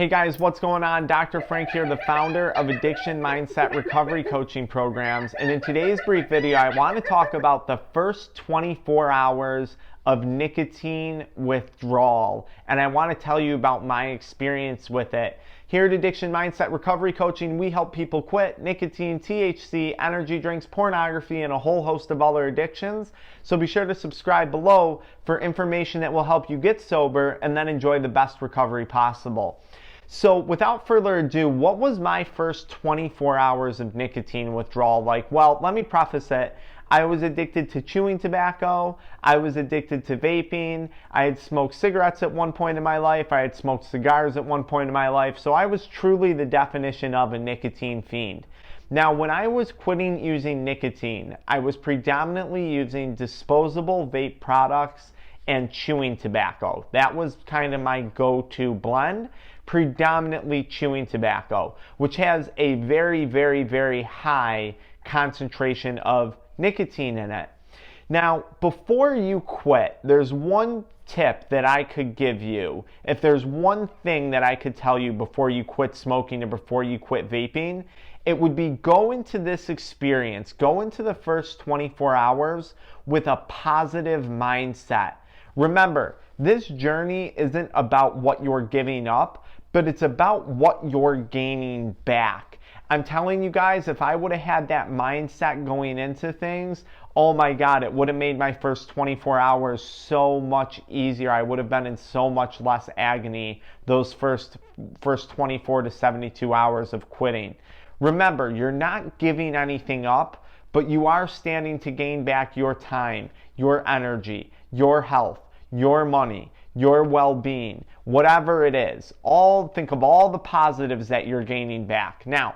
Hey guys, what's going on? Dr. Frank here, the founder of Addiction Mindset Recovery Coaching Programs. And in today's brief video, I want to talk about the first 24 hours of nicotine withdrawal. And I want to tell you about my experience with it. Here at Addiction Mindset Recovery Coaching, we help people quit nicotine, THC, energy drinks, pornography, and a whole host of other addictions. So be sure to subscribe below for information that will help you get sober and then enjoy the best recovery possible. So without further ado, what was my first 24 hours of nicotine withdrawal like? Well, let me preface it. I was addicted to chewing tobacco. I was addicted to vaping. I had smoked cigarettes at one point in my life. I had smoked cigars at one point in my life. So I was truly the definition of a nicotine fiend. Now, when I was quitting using nicotine, I was predominantly using disposable vape products and chewing tobacco. That was kind of my go-to blend. Predominantly chewing tobacco, which has a very, very, very high concentration of nicotine in it. Now, before you quit, there's one tip that I could give you. If there's one thing that I could tell you before you quit smoking or before you quit vaping, it would be go into this experience, go into the first 24 hours with a positive mindset. Remember, this journey isn't about what you're giving up, but it's about what you're gaining back. I'm telling you guys, if I would have had that mindset going into things, oh my God, it would have made my first 24 hours so much easier. I would have been in so much less agony those first 24 to 72 hours of quitting. Remember, you're not giving anything up, but you are standing to gain back your time, your energy, your health, your money, your well-being, whatever it is. Think of all the positives that you're gaining back. Now,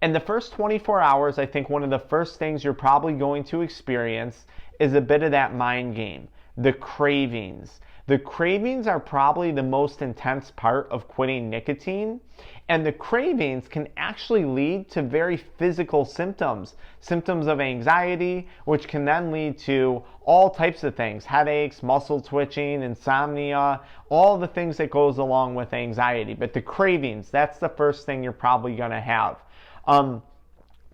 in the first 24 hours, I think one of the first things you're probably going to experience is a bit of that mind game, the cravings. The cravings are probably the most intense part of quitting nicotine, and the cravings can actually lead to very physical symptoms of anxiety, which can then lead to all types of things, headaches, muscle twitching, insomnia, all the things that goes along with anxiety. But the cravings, that's the first thing you're probably going to have.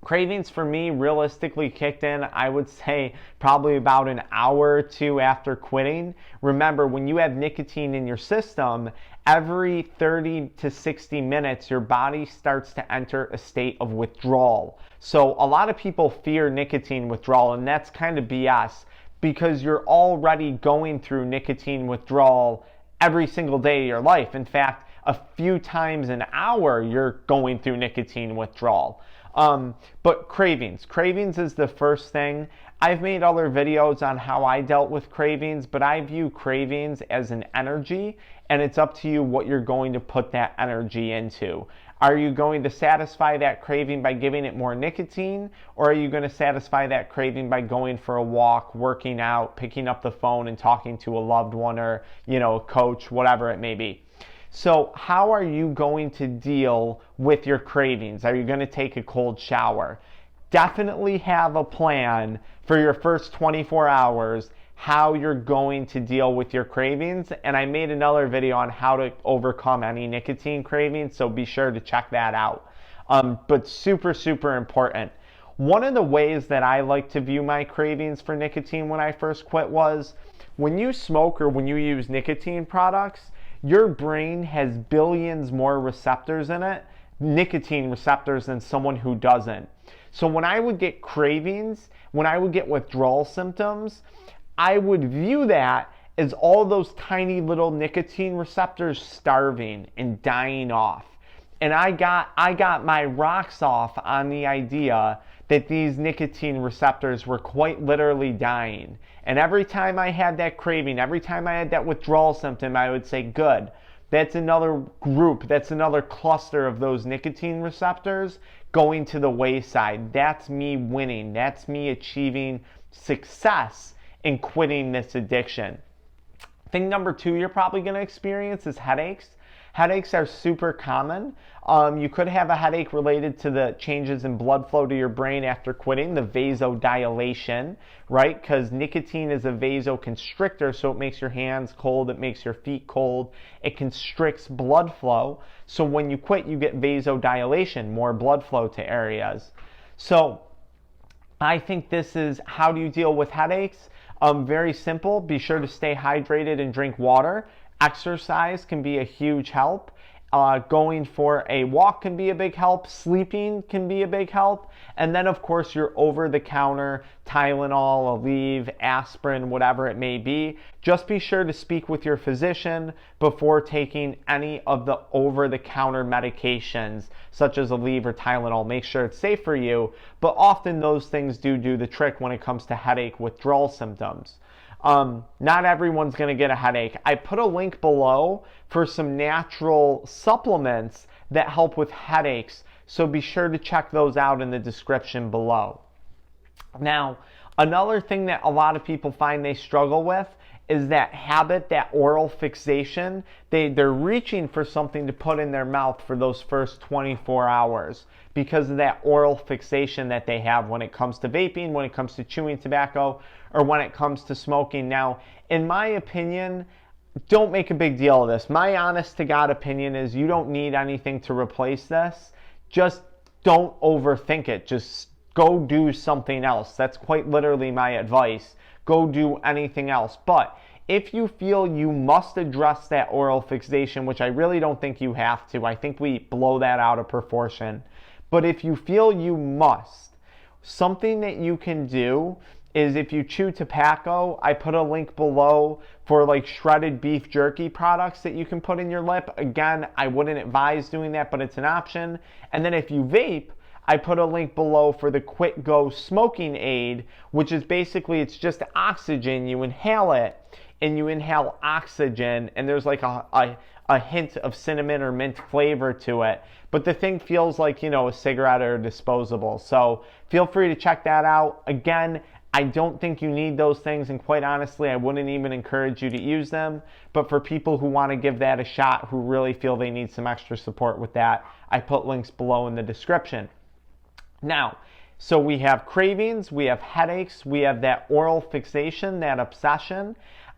Cravings for me realistically kicked in, I would say, probably about an hour or two after quitting. Remember, when you have nicotine in your system, every 30 to 60 minutes, your body starts to enter a state of withdrawal. So a lot of people fear nicotine withdrawal, and that's kind of BS because you're already going through nicotine withdrawal every single day of your life. In fact, a few times an hour, you're going through nicotine withdrawal. But cravings is the first thing. I've made other videos on how I dealt with cravings, but I view cravings as an energy, and it's up to you what you're going to put that energy into. Are you going to satisfy that craving by giving it more nicotine, or are you going to satisfy that craving by going for a walk, working out, picking up the phone and talking to a loved one or, a coach, whatever it may be? So how are you going to deal with your cravings? Are you going to take a cold shower? Definitely have a plan for your first 24 hours, how you're going to deal with your cravings. And I made another video on how to overcome any nicotine cravings, so be sure to check that out. But super, super important. One of the ways that I like to view my cravings for nicotine when I first quit was when you smoke or when you use nicotine products, your brain has billions more receptors in it, nicotine receptors, than someone who doesn't. So when I would get cravings, when I would get withdrawal symptoms, I would view that as all those tiny little nicotine receptors starving and dying off. And I got my rocks off on the idea that these nicotine receptors were quite literally dying. And every time I had that craving, every time I had that withdrawal symptom, I would say, good, that's another group, that's another cluster of those nicotine receptors going to the wayside. That's me winning. That's me achieving success in quitting this addiction. Thing number two you're probably going to experience is headaches. Headaches are super common. You could have a headache related to the changes in blood flow to your brain after quitting, the vasodilation, right? Because nicotine is a vasoconstrictor, so it makes your hands cold, it makes your feet cold, it constricts blood flow. So when you quit, you get vasodilation, more blood flow to areas. So I think this is how do you deal with headaches? Very simple. Be sure to stay hydrated and drink water. Exercise can be a huge help. Going for a walk can be a big help. Sleeping can be a big help. And then, of course, your over-the-counter Tylenol, Aleve, aspirin, whatever it may be. Just be sure to speak with your physician before taking any of the over-the-counter medications, such as Aleve or Tylenol. Make sure it's safe for you. But often those things do the trick when it comes to headache withdrawal symptoms. Not everyone's going to get a headache. I put a link below for some natural supplements that help with headaches, so be sure to check those out in the description below. Now, another thing that a lot of people find they struggle with is that habit, that oral fixation. They're reaching for something to put in their mouth for those first 24 hours because of that oral fixation that they have when it comes to vaping, when it comes to chewing tobacco, or when it comes to smoking. Now, in my opinion, don't make a big deal of this. My honest to God opinion is you don't need anything to replace this. Just don't overthink it. Just go do something else. That's quite literally my advice. Go do anything else. But if you feel you must address that oral fixation, which I really don't think you have to, I think we blow that out of proportion. But if you feel you must, something that you can do is if you chew tobacco, I put a link below for like shredded beef jerky products that you can put in your lip. Again, I wouldn't advise doing that, but it's an option. And then if you vape, I put a link below for the Quit Go smoking aid, which is basically, it's just oxygen. You inhale it and you inhale oxygen, and there's like a hint of cinnamon or mint flavor to it. But the thing feels like, you know, a cigarette or a disposable. So feel free to check that out. Again, I don't think you need those things, and quite honestly, I wouldn't even encourage you to use them. But for people who want to give that a shot, who really feel they need some extra support with that, I put links below in the description. Now, so we have cravings, we have headaches, we have that oral fixation, that obsession.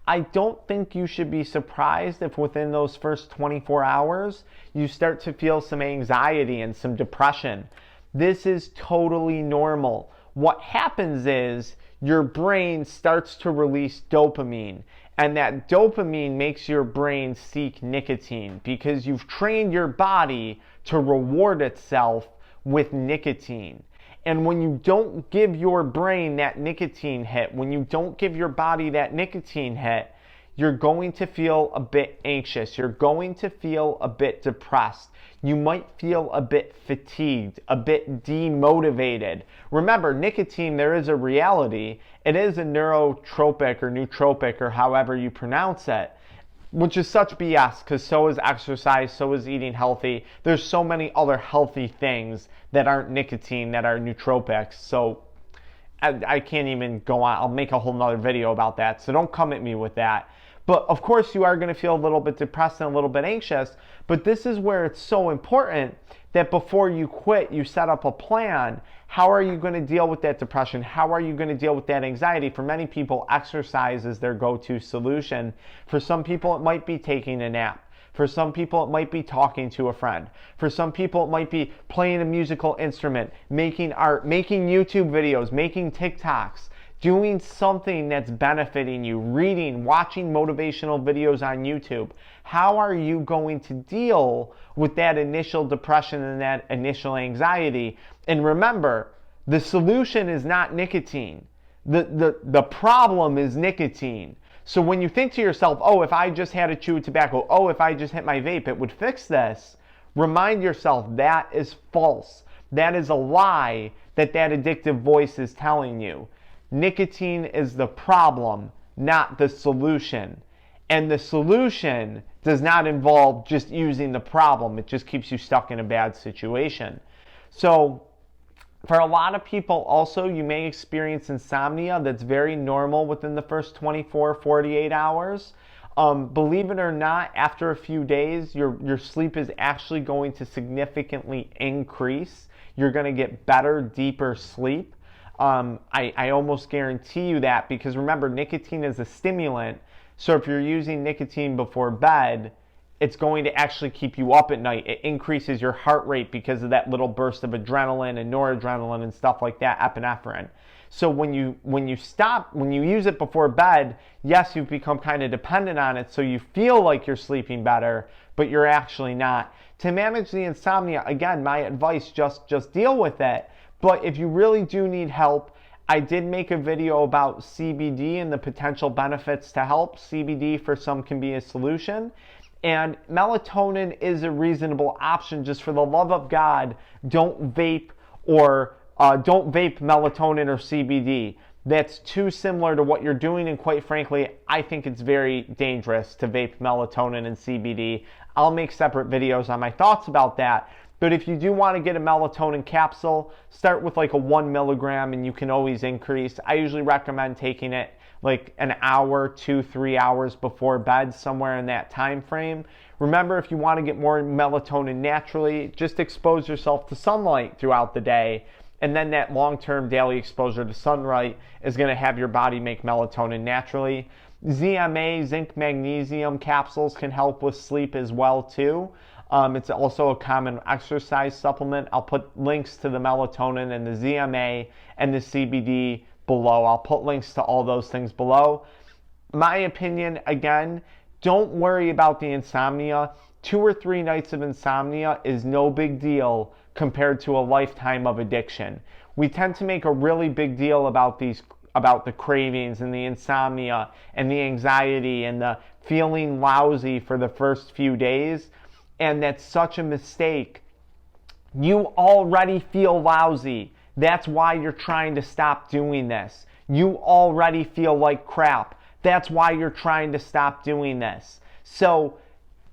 I don't think you should be surprised if within those first 24 hours, you start to feel some anxiety and some depression. This is totally normal. What happens is your brain starts to release dopamine, and that dopamine makes your brain seek nicotine because you've trained your body to reward itself with nicotine. And when you don't give your brain that nicotine hit, when you don't give your body that nicotine hit, you're going to feel a bit anxious. You're going to feel a bit depressed. You might feel a bit fatigued, a bit demotivated. Remember, nicotine, there is a reality. It is a neurotropic or nootropic or however you pronounce it, which is such BS because so is exercise, so is eating healthy. There's so many other healthy things that aren't nicotine that are nootropics. So I can't even go on. I'll make a whole nother video about that. So don't come at me with that. But of course you are going to feel a little bit depressed and a little bit anxious. But this is where it's so important that before you quit, you set up a plan. How are you going to deal with that depression? How are you going to deal with that anxiety? For many people, exercise is their go-to solution. For some people, it might be taking a nap. For some people, it might be talking to a friend. For some people, it might be playing a musical instrument, making art, making YouTube videos, making TikToks, doing something that's benefiting you, reading, watching motivational videos on YouTube. How are you going to deal with that initial depression and that initial anxiety? And remember, the solution is not nicotine. The problem is nicotine. So when you think to yourself, oh, if I just had a chew of tobacco, oh, if I just hit my vape, it would fix this, remind yourself that is false. That is a lie that addictive voice is telling you. Nicotine is the problem, not the solution. And the solution does not involve just using the problem. It just keeps you stuck in a bad situation. So for a lot of people also, you may experience insomnia that's very normal within the first 24, 48 hours. Believe it or not, after a few days, your sleep is actually going to significantly increase. You're going to get better, deeper sleep. I almost guarantee you that, because remember, nicotine is a stimulant. So if you're using nicotine before bed, it's going to actually keep you up at night. It increases your heart rate because of that little burst of adrenaline and noradrenaline and stuff like that, epinephrine. So when you use it before bed, yes, you've become kind of dependent on it, so you feel like you're sleeping better, but you're actually not. To manage the insomnia, again, my advice, just deal with it. But if you really do need help, I did make a video about CBD and the potential benefits to help. CBD for some can be a solution. And melatonin is a reasonable option. Just for the love of God, don't vape melatonin or CBD. That's too similar to what you're doing, and quite frankly, I think it's very dangerous to vape melatonin and CBD. I'll make separate videos on my thoughts about that. But if you do want to get a melatonin capsule, start with like a 1 milligram, and you can always increase. I usually recommend taking it like an hour, 2-3 hours before bed, somewhere in that time frame. Remember, if you want to get more melatonin naturally, just expose yourself to sunlight throughout the day, and then that long-term daily exposure to sunlight is going to have your body make melatonin naturally. ZMA, zinc magnesium capsules, can help with sleep as well too. It's also a common exercise supplement. I'll put links to the melatonin and the ZMA and the CBD below. I'll put links to all those things below. My opinion, again, don't worry about the insomnia. 2 or 3 nights of insomnia is no big deal compared to a lifetime of addiction. We tend to make a really big deal about the cravings and the insomnia and the anxiety and the feeling lousy for the first few days. And that's such a mistake. You already feel lousy. That's why you're trying to stop doing this. You already feel like crap. That's why you're trying to stop doing this. So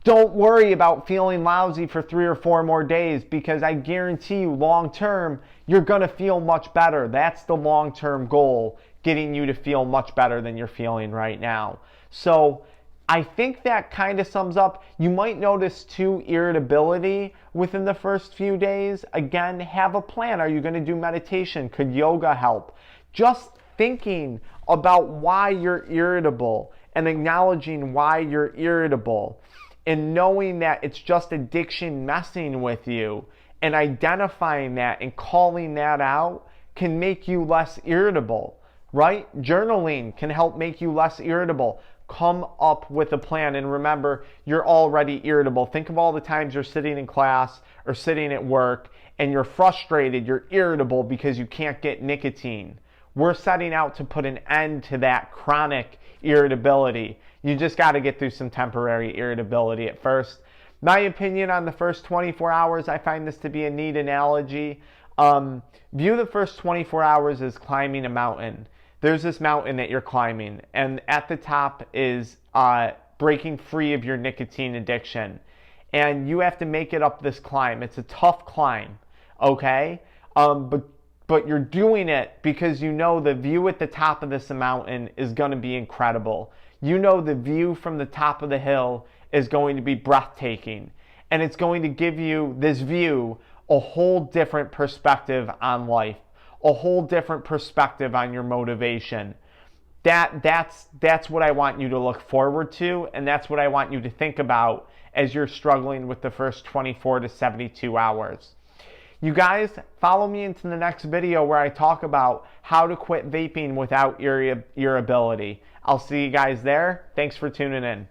don't worry about feeling lousy for 3 or 4 more days, because I guarantee you long term, you're going to feel much better. That's the long term goal, getting you to feel much better than you're feeling right now. So I think that kind of sums up. You might notice too irritability within the first few days. Again, have a plan. Are you going to do meditation? Could yoga help? Just thinking about why you're irritable and acknowledging why you're irritable, and knowing that it's just addiction messing with you, and identifying that and calling that out can make you less irritable, right? Journaling can help make you less irritable. Come up with a plan. And remember, you're already irritable. Think of all the times you're sitting in class or sitting at work and you're frustrated, you're irritable because you can't get nicotine. We're setting out to put an end to that chronic irritability. You just got to get through some temporary irritability at first. My opinion on the first 24 hours, I find this to be a neat analogy. View the first 24 hours as climbing a mountain. There's this mountain that you're climbing, and at the top is breaking free of your nicotine addiction. And you have to make it up this climb. It's a tough climb, okay? But you're doing it because you know the view at the top of this mountain is going to be incredible. You know the view from the top of the hill is going to be breathtaking. And it's going to give you, this view, a whole different perspective on life. A whole different perspective on your motivation. That's what I want you to look forward to, and that's what I want you to think about as you're struggling with the first 24 to 72 hours. You guys, follow me into the next video where I talk about how to quit vaping without irritability. I'll see you guys there. Thanks for tuning in.